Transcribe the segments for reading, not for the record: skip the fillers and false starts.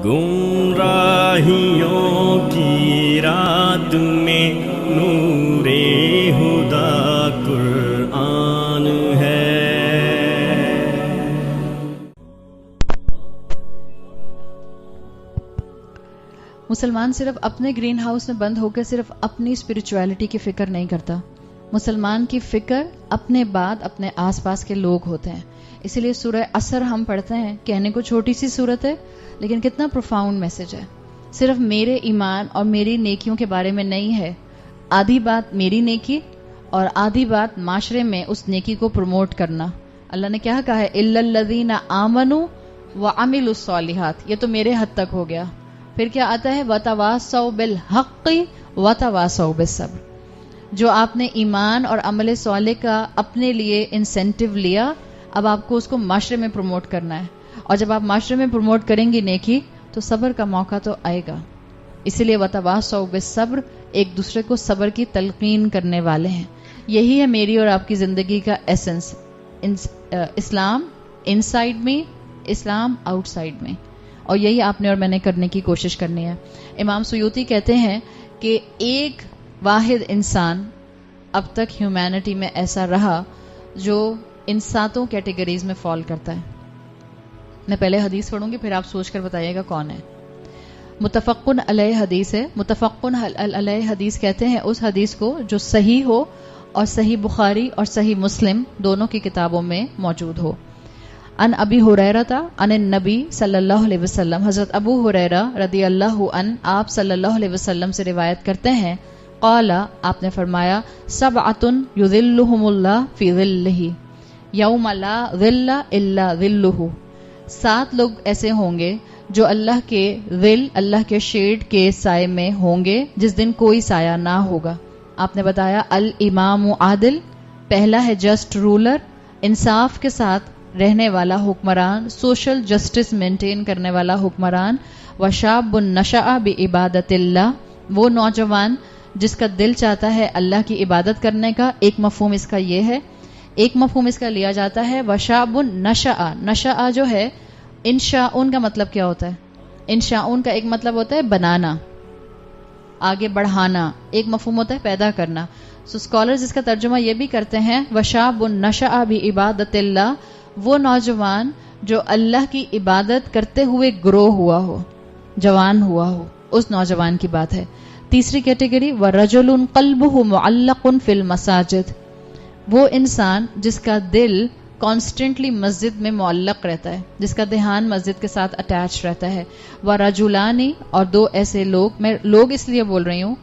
گمراہیوں کی رات میں نور ہدا قرآن ہے۔ مسلمان صرف اپنے گرین ہاؤس میں بند ہو کر صرف اپنی اسپرچویلٹی کی فکر نہیں کرتا، مسلمان کی فکر اپنے بعد اپنے آس پاس کے لوگ ہوتے ہیں۔ اسی لیے سورہ عصر ہم پڑھتے ہیں، کہنے کو چھوٹی سی صورت ہے لیکن کتنا پروفاؤنڈ میسج ہے۔ صرف میرے ایمان اور میری نیکیوں کے بارے میں نہیں ہے، آدھی بات میری نیکی اور آدھی بات معاشرے میں اس نیکی کو پروموٹ کرنا۔ اللہ نے کیا کہا ہے؟ الا الذین آمنوا وعملوا الصالحات، یہ تو میرے حد تک ہو گیا۔ پھر کیا آتا ہے؟ وتواصوا بالحق وتواصوا بالصبر۔ جو آپ نے ایمان اور عمل صالح کا اپنے لیے انسینٹیو لیا، اب آپ کو اس کو معاشرے میں پروموٹ کرنا ہے، اور جب آپ معاشرے میں پروموٹ کریں گی نیکی تو صبر کا موقع تو آئے گا۔ اسی لیے وتواصوا بالصبر، ایک دوسرے کو صبر کی تلقین کرنے والے ہیں۔ یہی ہے میری اور آپ کی زندگی کا ایسنس، اسلام ان سائڈ میں، اسلام آؤٹ سائڈ میں، اور یہی آپ نے اور میں نے کرنے کی کوشش کرنی ہے۔ امام سیوطی کہتے ہیں کہ ایک واحد انسان اب تک ہیومینٹی میں ایسا رہا جو ان 7 کیٹیگریز میں فال کرتا ہے۔ میں پہلے حدیث پڑھوں گی، پھر آپ سوچ کر بتائیے گا کون ہے۔ متفقن علیہ حدیث ہے۔ متفقن علیہ حدیث کہتے ہیں اس حدیث کو جو صحیح ہو اور صحیح بخاری اور صحیح مسلم دونوں کی کتابوں میں موجود ہو۔ ان ابی ہریرہ عن النبی صلی اللہ علیہ وسلم، حضرت ابو ہریرہ رضی اللہ عنہ آپ صلی اللہ علیہ وسلم سے روایت کرتے ہیں، قال، آپ نے فرمایا، سبعۃ یظلھم اللہ فی ظلہ یوم لا ظل الا ظلہ، 7 لوگ ایسے ہوں گے جو اللہ کے ظل، اللہ کے شیڈ کے سائے میں ہوں گے جس دن کوئی سایہ نہ ہوگا۔ آپ نے بتایا الامام عادل، پہلا ہے جسٹ رولر، انصاف کے ساتھ رہنے والا حکمران، سوشل جسٹس مینٹین کرنے والا حکمران، وشاب نشأ بعبادت اللہ، وہ نوجوان جس کا دل چاہتا ہے اللہ کی عبادت کرنے کا۔ ایک مفہوم اس کا یہ ہے، ایک مفہوم اس کا لیا جاتا ہے وشاب نشأ، نشأ جو ہے انشاء کا مطلب کیا ہوتا ہے؟ انشاء کا ایک مطلب ہوتا ہے بنانا، آگے بڑھانا، ایک مفہوم ہوتا ہے پیدا کرنا۔ سو اسکالرز اس کا ترجمہ یہ بھی کرتے ہیں وشاب نشأ بعبادت اللہ، وہ نوجوان جو اللہ کی عبادت کرتے ہوئے گرو ہوا ہو، جوان ہوا ہو، اس نوجوان کی بات ہے۔ تیسری کیٹیگری وَرَجُلٌ قَلْبُهُ مُعَلَّقٌ فِي الْمَسَاجِدِ، وہ انسان جس کا دل کانسٹنٹلی مسجد میں معلق رہتا ہے، جس کا دھیان مسجد کے ساتھ اٹیچ رہتا ہے۔ وَرَجُلَانِ، اور 2 ایسے لوگ، میں لوگ اس لیے بول رہی ہوں،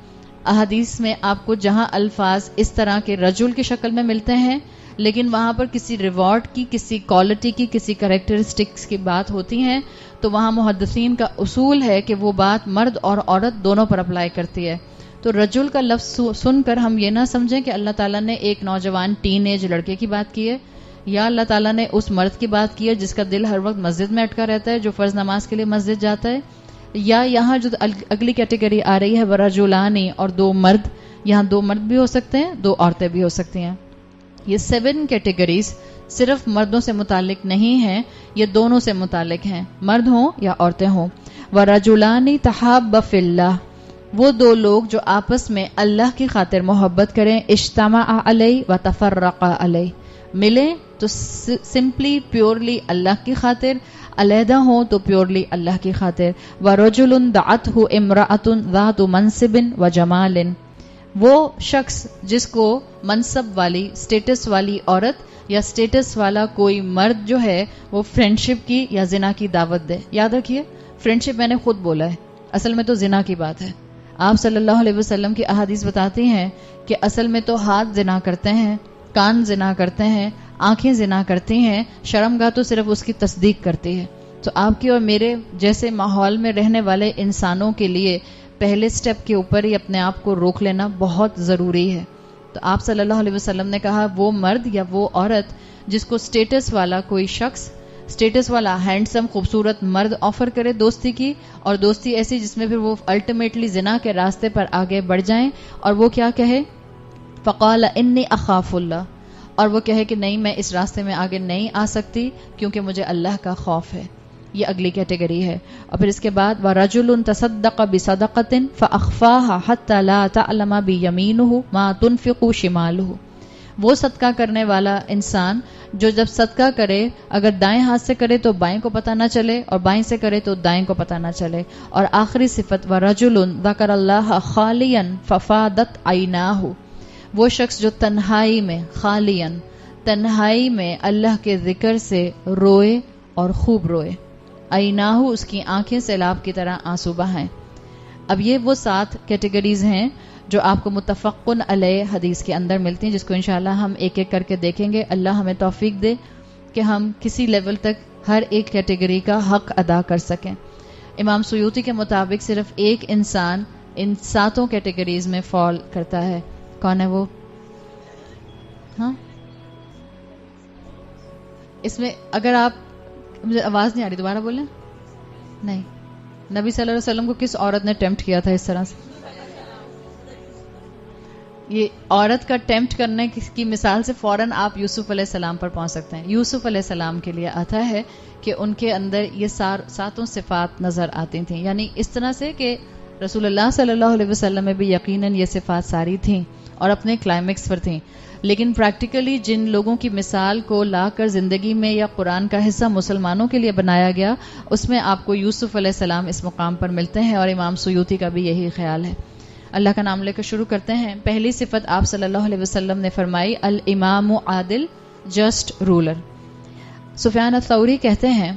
احادیث میں آپ کو جہاں الفاظ اس طرح کے رجل کی شکل میں ملتے ہیں لیکن وہاں پر کسی ریوارڈ کی، کسی کوالٹی کی، کسی کریکٹرسٹکس کی بات ہوتی ہیں تو وہاں محدثین کا اصول ہے کہ وہ بات مرد اور عورت دونوں پر اپلائی کرتی ہے۔ تو رجل کا لفظ سن کر ہم یہ نہ سمجھیں کہ اللہ تعالیٰ نے ایک نوجوان ٹین ایج لڑکے کی بات کی ہے، یا اللہ تعالیٰ نے اس مرد کی بات کی ہے جس کا دل ہر وقت مسجد میں اٹکا رہتا ہے، جو فرض نماز کے لیے مسجد جاتا ہے، یا یہاں جو اگلی کیٹیگری آ رہی ہے وَرَجُلَانِ، اور 2 مرد، یہاں 2 مرد بھی ہو سکتے ہیں، 2 عورتیں بھی ہو سکتی ہیں۔ یہ 7 کیٹیگریز صرف مردوں سے متعلق نہیں ہیں، یہ دونوں سے متعلق ہیں، مرد ہوں یا عورتیں ہوں۔ وَرَجُلَانِ تَحَابَّا فِي اللَّهِ، وہ 2 لوگ جو آپس میں اللہ کی خاطر محبت کریں، اجتمعا علیہ وتفرقا علیہ، ملیں تو سمپلی پیورلی اللہ کی خاطر، علیحدہ ہوں تو پیورلی اللہ کی خاطر۔ وَرَجُلٌ دَعَتْهُ امْرَأَةٌ ذَاتُ مَنْصِبٍ وَجَمَالٍ، وہ شخص جس کو منصب والی، سٹیٹس والی عورت یا سٹیٹس والا کوئی مرد جو ہے وہ فرینڈشپ کی یا زنا کی دعوت دے۔ یاد رکھیے فرینڈشپ میں نے خود بولا ہے، اصل میں تو زنا کی بات ہے۔ آپ صلی اللہ علیہ وسلم کی احادیث بتاتی ہیں کہ اصل میں تو ہاتھ زنا کرتے ہیں، کان زنا کرتے ہیں، آنکھیں زنا کرتی ہیں، شرمگاہ تو صرف اس کی تصدیق کرتی ہے۔ تو آپ کی اور میرے جیسے ماحول میں رہنے والے انسانوں کے لیے پہلے سٹیپ کے اوپر ہی اپنے آپ کو روک لینا بہت ضروری ہے۔ تو آپ صلی اللہ علیہ وسلم نے کہا وہ مرد یا وہ عورت جس کو سٹیٹس والا کوئی شخص، سٹیٹس والا ہینڈسم خوبصورت مرد آفر کرے دوستی کی، اور دوستی ایسی جس میں پھر وہ الٹیمیٹلی زنا کے راستے پر آگے بڑھ جائیں، اور وہ کیا کہے؟ فقال انی اخاف اللہ، اور وہ کہے کہ نہیں میں اس راستے میں آگے نہیں آ سکتی کیونکہ مجھے اللہ کا خوف ہے۔ یہ اگلی کیٹیگری ہے. اور پھر اس کے بعد وَرَجُلٌ تَصَدَّقَ بِصَدَقَةٍ فَأَخْفَاهَا حَتَّى لَا تَعْلَمَ بِيَمِينُهُ مَا تُنْفِقُ شِمَالُهُ. وہ صدقہ کرنے والا انسان جو جب صدقہ کرے اگر دائیں ہاتھ سے کرے تو بائیں کو پتہ نہ چلے اور بائیں سے کرے تو دائیں کو پتہ نہ چلے. اور آخری صفت وَرَجُلٌ ذَكَرَ اللَّهَ خَالِيًا فَفَاضَتْ عَيْنَاهُ. وہ شخص جو تنہائی میں خالیاً تنہائی میں اللہ کے ذکر سے روئے اور خوب روئے. عیناہو اس کی آنکھیں سیلاب کی طرح آنسو بہائیں. اب یہ وہ 7 کیٹیگریز ہیں جو آپ کو متفقن علیہ حدیث کے اندر ملتی ہیں، جس کو انشاءاللہ ہم ایک ایک کر کے دیکھیں گے. اللہ ہمیں توفیق دے کہ ہم کسی لیول تک ہر ایک کیٹیگری کا حق ادا کر سکیں. امام سیوطی کے مطابق صرف ایک انسان ان 7 کیٹیگریز میں فال کرتا ہے. کون ہے وہ؟ ہاں اس میں اگر آپ، مجھے آواز نہیں آ رہی، دوبارہ بولیں. نہیں، نبی صلی اللہ علیہ وسلم کو کس عورت نے ٹیمپٹ کیا تھا اس طرح سے؟ یہ عورت کا ٹیمپٹ کرنے کی مثال سے فوراً آپ یوسف علیہ السلام پر پہنچ سکتے ہیں. یوسف علیہ السلام کے لیے آتا ہے کہ ان کے اندر یہ 7 صفات نظر آتی تھیں، یعنی اس طرح سے کہ رسول اللہ صلی اللہ علیہ وسلم میں بھی یقیناً یہ صفات ساری تھیں اور اپنے کلائمیکس پر تھیں. لیکن پریکٹیکلی جن لوگوں کی مثال کو لا کر زندگی میں یا قرآن کا حصہ مسلمانوں کے لیے بنایا گیا، اس میں آپ کو یوسف علیہ السلام اس مقام پر ملتے ہیں، اور امام سیوطی کا بھی یہی خیال ہے. اللہ کا نام لے کر شروع کرتے ہیں. پہلی صفت آپ صلی اللہ علیہ وسلم نے فرمائی الامام عادل، جسٹ رولر. سفیان الثوری کہتے ہیں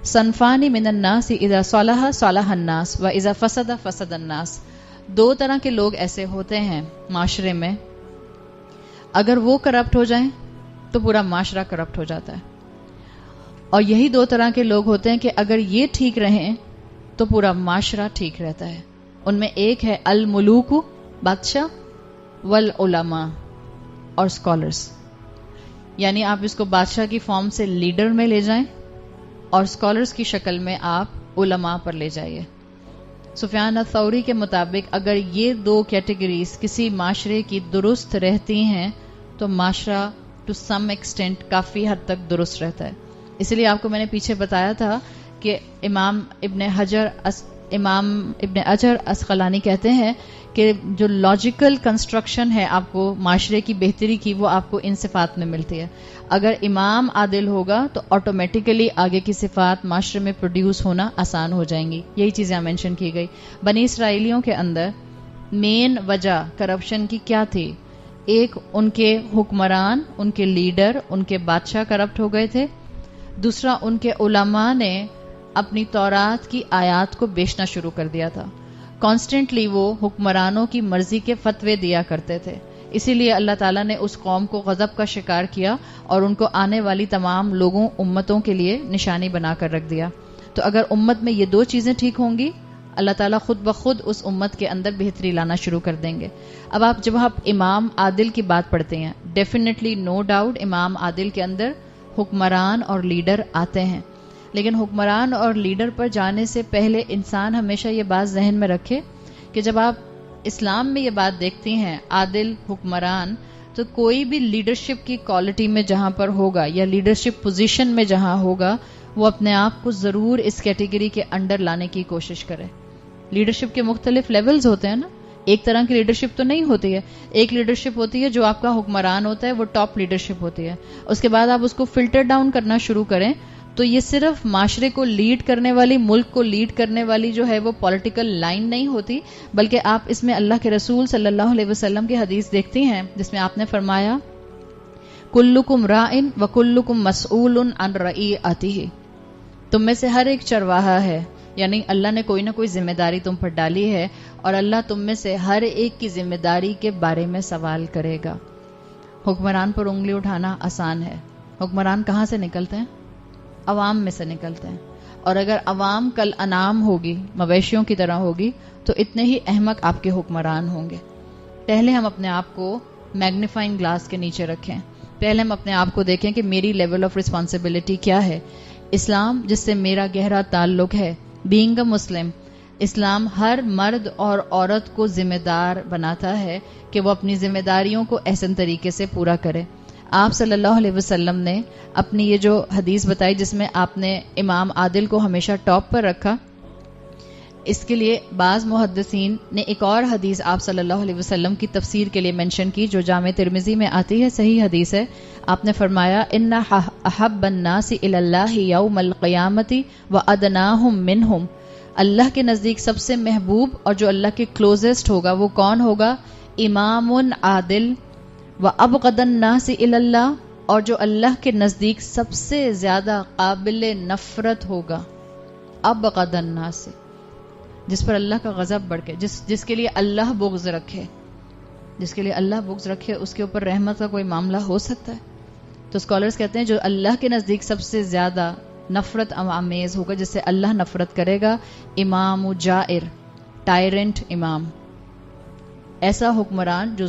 صنفان من الناس اذا صلح صلح الناس واذا فسد فسد الناس. 2 طرح کے لوگ ایسے ہوتے ہیں معاشرے میں، اگر وہ کرپٹ ہو جائیں تو پورا معاشرہ کرپٹ ہو جاتا ہے، اور یہی 2 طرح کے لوگ ہوتے ہیں کہ اگر یہ ٹھیک رہیں تو پورا معاشرہ ٹھیک رہتا ہے. ان میں ایک ہے الملوک، بادشاہ، والعلماء، اور اسکالرس. یعنی آپ اس کو بادشاہ کی فارم سے لیڈر میں لے جائیں اور اسکالرس کی شکل میں آپ علماء پر لے جائیے. سفیان الثوری کے مطابق اگر یہ 2 کیٹیگریز کسی معاشرے کی درست رہتی ہیں تو معاشرہ ٹو سم ایکسٹینٹ کافی حد تک درست رہتا ہے. اس لیے آپ کو میں نے پیچھے بتایا تھا کہ امام ابن اجر اسقلانی کہتے ہیں کہ جو لاجیکل کنسٹرکشن ہے آپ کو معاشرے کی بہتری کی، وہ آپ کو ان صفات میں ملتی ہے. اگر امام عادل ہوگا تو آٹومیٹیکلی آگے کی صفات معاشرے میں پروڈیوس ہونا آسان ہو جائیں گی. یہی چیزیں مینشن کی گئی. بنی اسرائیلیوں کے اندر مین وجہ کرپشن کی کیا تھی؟ ایک ان کے حکمران، ان کے لیڈر، ان کے بادشاہ کرپٹ ہو گئے تھے. دوسرا ان کے علماء نے اپنی تورات کی آیات کو بیچنا شروع کر دیا تھا. کانسٹنٹلی وہ حکمرانوں کی مرضی کے فتوے دیا کرتے تھے. اسی لیے اللہ تعالیٰ نے اس قوم کو غضب کا شکار کیا اور ان کو آنے والی تمام لوگوں امتوں کے لیے نشانی بنا کر رکھ دیا. تو اگر امت میں یہ 2 چیزیں ٹھیک ہوں گی، اللہ تعالیٰ خود بخود اس امت کے اندر بہتری لانا شروع کر دیں گے. اب جب آپ امام عادل کی بات پڑھتے ہیں، ڈیفینیٹلی نو ڈاؤٹ امام عادل کے اندر حکمران اور لیڈر آتے ہیں. لیکن حکمران اور لیڈر پر جانے سے پہلے انسان ہمیشہ یہ بات ذہن میں رکھے کہ جب آپ اسلام میں یہ بات دیکھتی ہیں عادل حکمران، تو کوئی بھی لیڈرشپ کی کوالٹی میں جہاں پر ہوگا یا لیڈرشپ پوزیشن میں جہاں ہوگا، وہ اپنے آپ کو ضرور اس کیٹیگری کے انڈر لانے کی کوشش کرے. لیڈرشپ کے مختلف لیولز ہوتے ہیں نا، ایک طرح کی لیڈرشپ تو نہیں ہوتی ہے. ایک لیڈرشپ ہوتی ہے جو آپ کا حکمران ہوتا ہے، وہ ٹاپ لیڈرشپ ہوتی ہے. اس کے بعد آپ اس کو فلٹر ڈاؤن کرنا شروع کریں تو یہ صرف معاشرے کو لیڈ کرنے والی، ملک کو لیڈ کرنے والی جو ہے وہ پولیٹیکل لائن نہیں ہوتی، بلکہ آپ اس میں اللہ کے رسول صلی اللہ علیہ وسلم کی حدیث دیکھتی ہیں جس میں آپ نے فرمایا کلکم راعٍ وکلکم مسئول عن رعیتہ. تم میں سے ہر ایک چرواہا ہے، یعنی اللہ نے کوئی نہ کوئی ذمہ داری تم پر ڈالی ہے اور اللہ تم میں سے ہر ایک کی ذمہ داری کے بارے میں سوال کرے گا. حکمران پر انگلی اٹھانا آسان ہے. حکمران کہاں سے نکلتے ہیں؟ عوام میں سے نکلتے ہیں. اور اگر عوام کل انعام ہوگی، مویشیوں کی طرح ہوگی، تو اتنے ہی احمق آپ کے حکمران ہوں گے. پہلے ہم اپنے آپ کو میگنیفائنگ گلاس کے نیچے رکھیں. پہلے ہم اپنے آپ کو دیکھیں کہ میری لیول آف رسپانسبلٹی کیا ہے. اسلام جس سے میرا گہرا تعلق ہے، بینگ اے مسلم، اسلام ہر مرد اور عورت کو ذمہ دار بناتا ہے کہ وہ اپنی ذمہ داریوں کو احسن طریقے سے پورا کرے. آپ صلی اللہ علیہ وسلم نے اپنی یہ جو حدیث بتائی جس میں آپ نے امام عادل کو ہمیشہ ٹاپ پر رکھا، اس کے لیے بعض محدثین نے ایک اور حدیث آپ صلی اللہ علیہ وسلم کی تفسیر کے لیے منشن کی جو جامع ترمذی میں آتی ہے، صحیح حدیث ہے. آپ نے فرمایا ان احب الناس الی اللہ یوم القیامۃ وادناہم منہم، اللہ کے نزدیک سب سے محبوب اور جو اللہ کے کلوزسٹ ہوگا وہ کون ہوگا؟ امام عادل. وابغض الناس الی اللہ، اور جو اللہ کے نزدیک سب سے زیادہ قابل نفرت ہوگا. ابغض الناس، جس پر اللہ کا غضب بڑھ کے، جس کے لیے اللہ بغض رکھے، جس کے لیے اللہ بغض رکھے اس کے اوپر رحمت کا کوئی معاملہ ہو سکتا ہے؟ تو اسکالرز کہتے ہیں جو اللہ کے نزدیک سب سے زیادہ نفرت آمیز ہوگا، جس سے اللہ نفرت کرے گا، امام جائر، ٹائرنٹ امام، ایسا حکمران جو